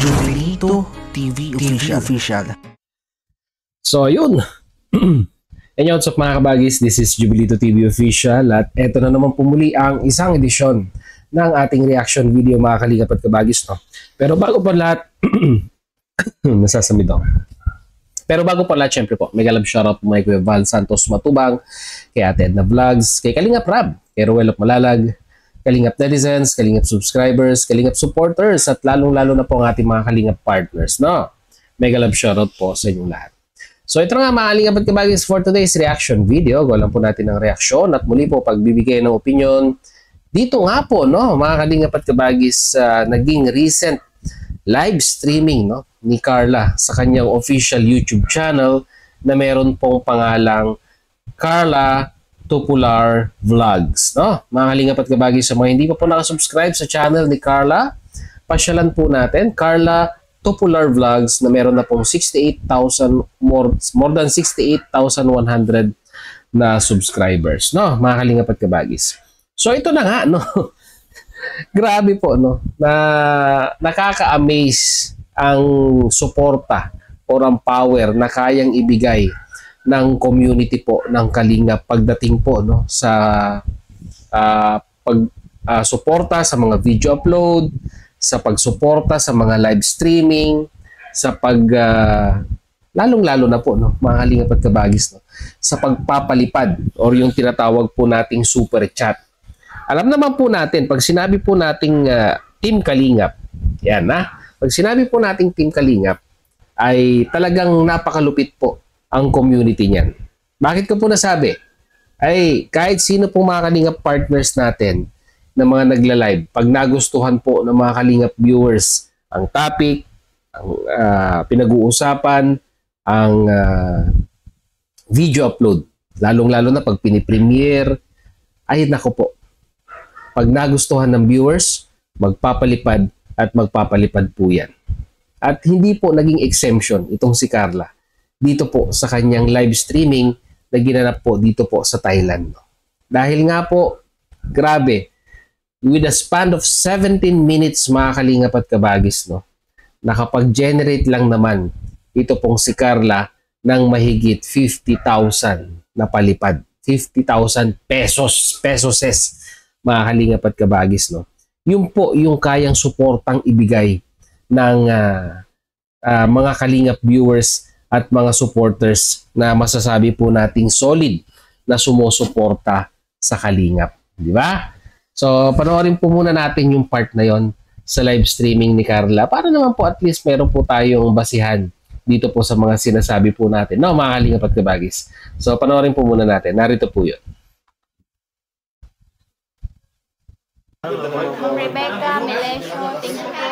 Jubilito TV Official. So, yun. And what's up mga kabagis? This is Jubilito TV Official at eto na naman pumuli ang isang edisyon ng ating reaction video mga kalingap at kabagis. No? Pero bago pa lahat, nasasamid ako. Pero bago pa lahat, syempre po, mega love shoutout po mga Kuya Val Santos Matubang, kay Ate Edna Vlogs, kay Kalingap Rab, kay Ruel of Malalag, Kalingap Netizens, Kalingap Subscribers, Kalingap Supporters, at lalong-lalo na po ang ating mga Kalingap Partners. No? Mega love shoutout po sa inyong lahat. So ito nga mga Kalingap at kabagis for today's reaction video. Gawa lang po natin ng reaksyon at muli po pagbibigay ng opinion. Dito nga po, no, mga Kalingap at kabagis, naging recent live streaming, no, ni Carla sa kanyang official YouTube channel na meron pong pangalang Carla Tupular Vlogs. No? Mga Kalingap at kabagis, sa mga hindi pa po nakasubscribe sa channel ni Carla, pasyalan po natin, Carla Tupular Vlogs, na meron na pong 68,000, more than 68,100 na subscribers. No? Mga Kalingap at kabagis. So ito na nga, no? Grabe po, no? Na nakaka-amaze ang suporta or ang power na kayang ibigay ng community po ng Kalingap pagdating po, no, sa suporta sa mga video upload, sa pagsuporta sa mga live streaming, sa lalong-lalo na po, no, mga Kalingap at kabagis, no, sa pagpapalipad or yung tinatawag po nating super chat. Alam naman po natin, pag sinabi po nating Team Kalingap, yan na, pag sinabi po nating Team Kalingap, ay talagang napakalupit po ang community niyan. Bakit ko po nasabi? Ay kahit sino pong mga Kalingap partners natin na mga nagla-live, pag nagustuhan po ng mga Kalingap viewers ang topic, ang pinag-uusapan, ang video upload, lalong-lalo na pag pinipremiere, ay nako po, pag nagustuhan ng viewers, magpapalipad at magpapalipad po yan. At hindi po naging exemption itong si Carla dito po sa kanyang live streaming na ginanap po dito po sa Thailand. Dahil nga po, grabe, with a span of 17 minutes mga Kalingap at kabagis, no, nakapag-generate lang naman ito pong si Carla ng mahigit 50,000 na palipad. 50,000 pesos, mga Kalingap at kabagis, no. Yung po yung kayang suportang ibigay ng mga Kalingap viewers at mga supporters na masasabi po nating solid na sumusuporta sa Kalingap, di ba? So panoorin po muna natin yung part na yon sa live streaming ni Carla para naman po at least meron po tayong basihan dito po sa mga sinasabi po natin, no, mga Kalingap at kabagis. So panoorin po muna natin, narito po yun. Rebecca, Melesio, thank you po.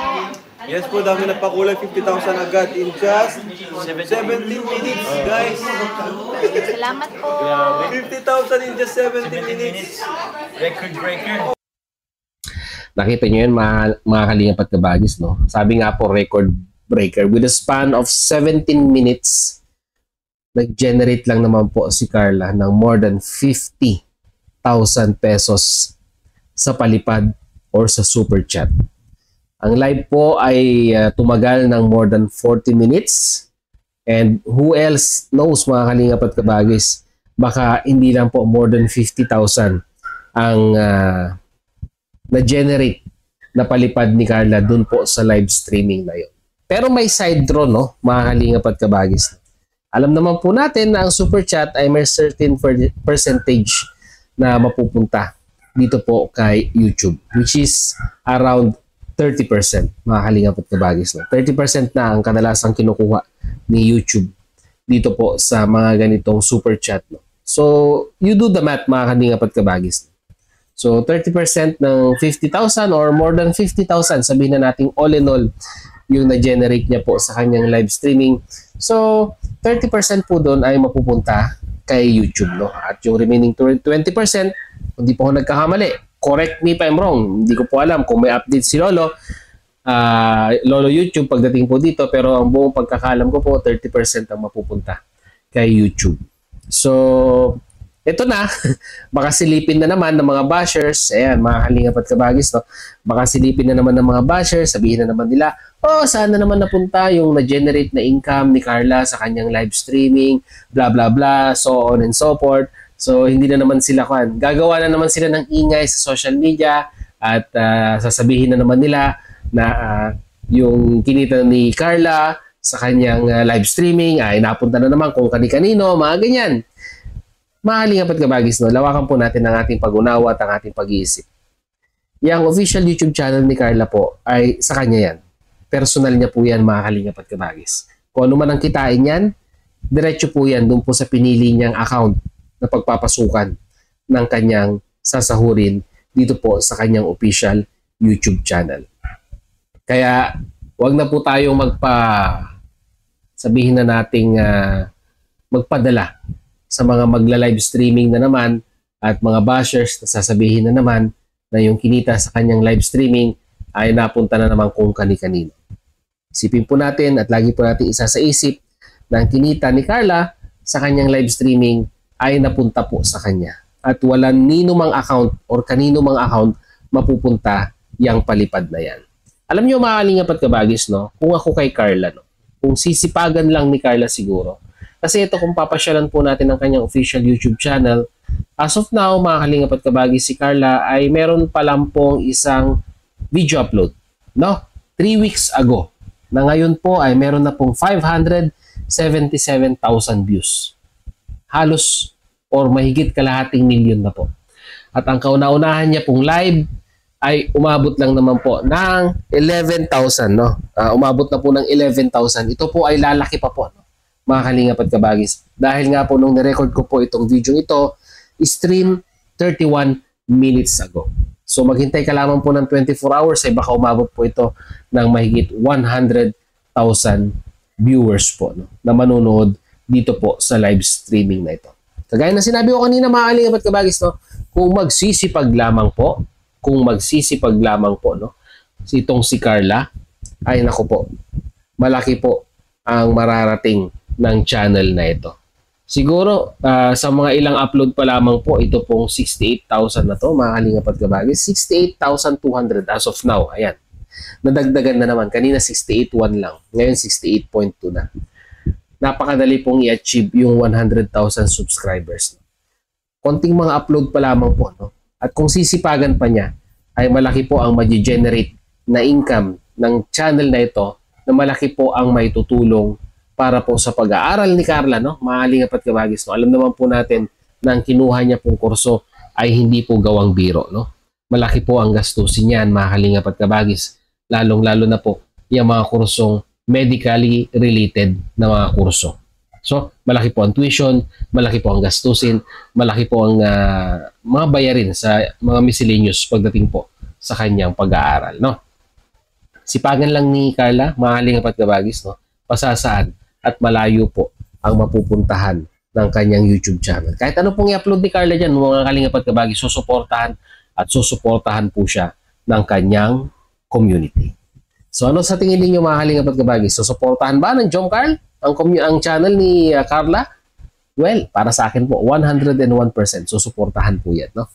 Yes po, dami nagpakulay, 50,000 agad in just 17 minutes, guys. Salamat po. 50,000 in just 17 minutes. Record breaker. Nakita nyo yun mga Kalingap at kabagis, no? Sabi nga po, record breaker. With a span of 17 minutes, nag-generate lang naman po si Carla ng more than 50,000 pesos sa palipad or sa super chat. Ang live po ay tumagal ng more than 40 minutes. And who else knows mga Kalingap at kabagis, baka hindi lang po more than 50,000 ang na-generate na palipad ni Carla dun po sa live streaming na yun. Pero may side draw, no, mga Kalingap at kabagis. Alam naman po natin na ang super chat ay may certain percentage na mapupunta dito po kay YouTube, which is around 30%, mga Kalingap at kabagis. No? 30% na ang kadalasang kinukuha ni YouTube dito po sa mga ganitong super chat. No? So, you do the math, mga Kalingap at kabagis. So, 30% ng 50,000 or more than 50,000, sabihin na natin all in all, yung na-generate niya po sa kanyang live streaming. So, 30% po doon ay mapupunta kay YouTube. No? At yung remaining 20%, hindi po ako nagkakamali, correct me if I'm wrong, hindi ko po alam kung may update si Lolo YouTube pagdating po dito, pero ang buong pagkakalam ko po 30% ang mapupunta kay YouTube. So ito na, baka silipin na naman ng mga bashers. Ayan, mga kalingap at kabagis, no? Baka silipin na naman ng mga bashers, sabihin na naman nila, oh, saan na naman napunta yung na-generate na income ni Carla sa kanyang live streaming, blah, blah, blah, so on and so forth. So, hindi na naman sila gagawa na naman sila ng ingay sa social media at sasabihin na naman nila na yung kinita ni Carla sa kanyang live streaming ay napunta na naman kung kani-kanino, mga ganyan. Mahalingap at kabagis, no? Lawakan po natin ang ating pag-unawa at ang ating pag-iisip. Yang official YouTube channel ni Carla po ay sa kanya yan. Personal niya po yan, mga kalingap at kabagis. Kung ano man ang kitain yan, diretso po yan doon po sa pinili niyang account na pagpapasukan ng kanyang sasahurin dito po sa kanyang official YouTube channel. Kaya wag na po tayong sabihin na nating magpadala sa mga magla-live streaming na naman at mga bashers na sasabihin na naman na yung kinita sa kanyang live streaming ay napunta na naman kung kani-kanino. Isipin po natin at lagi po natin isa sa isip na ang kinita ni Carla sa kanyang live streaming ay napunta po sa kanya. At walang nino mang account or kanino mang account mapupunta yang palipad na yan. Alam nyo, mga kalingap at kabagis, no? Kung ako kay Carla, no? Kung sisipagan lang ni Carla siguro. Kasi ito, kung papasyalan po natin ang kanyang official YouTube channel, as of now, mga kalingap at kabagis, si Carla ay meron pa lang pong isang video upload, no? 3 weeks ago. Na ngayon po ay meron na pong 577,000 views. Halos or mahigit kalahating milyon na po. At ang kauna-unahan niya pong live ay umabot lang naman po ng 11,000, no? Umabot na po ng 11,000. Ito po ay lalaki pa po, no? Mga kalingap at kabagis. Dahil nga po nung nirecord ko po itong video ito, stream 31 minutes ago. So maghintay ka lamang po ng 24 hours ay baka umabot po ito ng mahigit 100,000 viewers po, no? Na manonood dito po sa live streaming na ito. Kagaya na sinabi ko kanina, mga kalingap at kabagis, no? Kung magsisipag lamang po, no? Itong si Carla, ay naku po, malaki po ang mararating ng channel na ito. Siguro, sa mga ilang upload pa lamang po, ito pong 68,000 na to, mga kalingap at kabagis. 68,200 as of now. Ayan. Nadagdagan na naman. Kanina 68.1 lang. Ngayon 68.2 na. Napakadali pong i-achieve yung 100,000 subscribers. Konting mga upload pa lamang po, no? At kung sisipagan pa niya, ay malaki po ang ma-generate na income ng channel na ito, na malaki po ang may tutulong para po sa pag-aaral ni Carla, no? Mahalingap at kabagis, no? Alam naman po natin na ang kinuha niya pong kurso ay hindi po gawang biro, no? Malaki po ang gastusin niyan, mahalingap at kabagis. Lalong-lalo na po yung mga kursong medically related na mga kurso. So, malaki po ang tuition, malaki po ang gastusin, malaki po ang mga bayarin sa mga miscellaneous pagdating po sa kanyang pag-aaral, no? Sipagan lang ni Carla, mahalingap at kabagis, no? Pasasaan at malayo po ang mapupuntahan ng kanyang YouTube channel. Kahit ano pong i-upload ni Carla dyan, mga kalingap at kabagis, susuportahan po siya ng kanyang community. So ano sa tingin ninyo, mga kalingap at kabagis? Susuportahan ba ng Jom Carl ang channel ni Carla? Well, para sa akin po, 101% susuportahan po yan, no?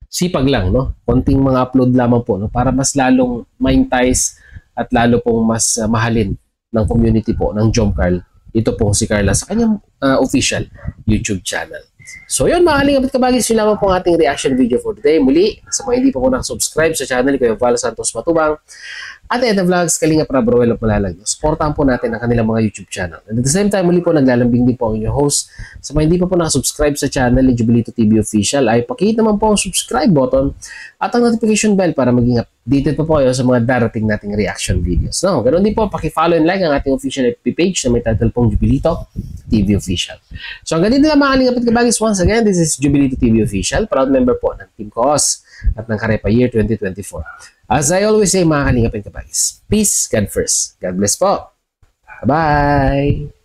Sipag lang, no? Konting mga upload lamang po, no? Para mas lalong ma-entice at lalo pong mas mahalin ng community po ng Jom Carl. Ito po si Carla sa kanyang official YouTube channel. So yun, mga kalingap at kabagis, yun lamang po ang ating reaction video for today. Muli, sa mga hindi pa po nakasubscribe sa channel ko, yung Val Santos Matubang at Edna Vlogs, Kalingap Roel of Malalag. Supportahan po natin ang kanilang mga YouTube channel. And at the same time, muli po naglalambing din po ang inyong host. Sa mga hindi pa po nakasubscribe sa channel ni Jubilito TV Official, ay pakihit naman po ang subscribe button at ang notification bell para maging updated pa po kayo sa mga darating nating reaction videos. No, ganoon din po, paki-follow and like ang ating official FB page na may title pong Jubilito TV Official. So hanggang dito lang, mga kalingap at kabagis. Once again, this is Jubilito TV Official, proud member po ng Team Koos at ng Karepa Year 2024. As I always say, mga kalingap at kabagis, peace, God first. God bless po. Bye-bye!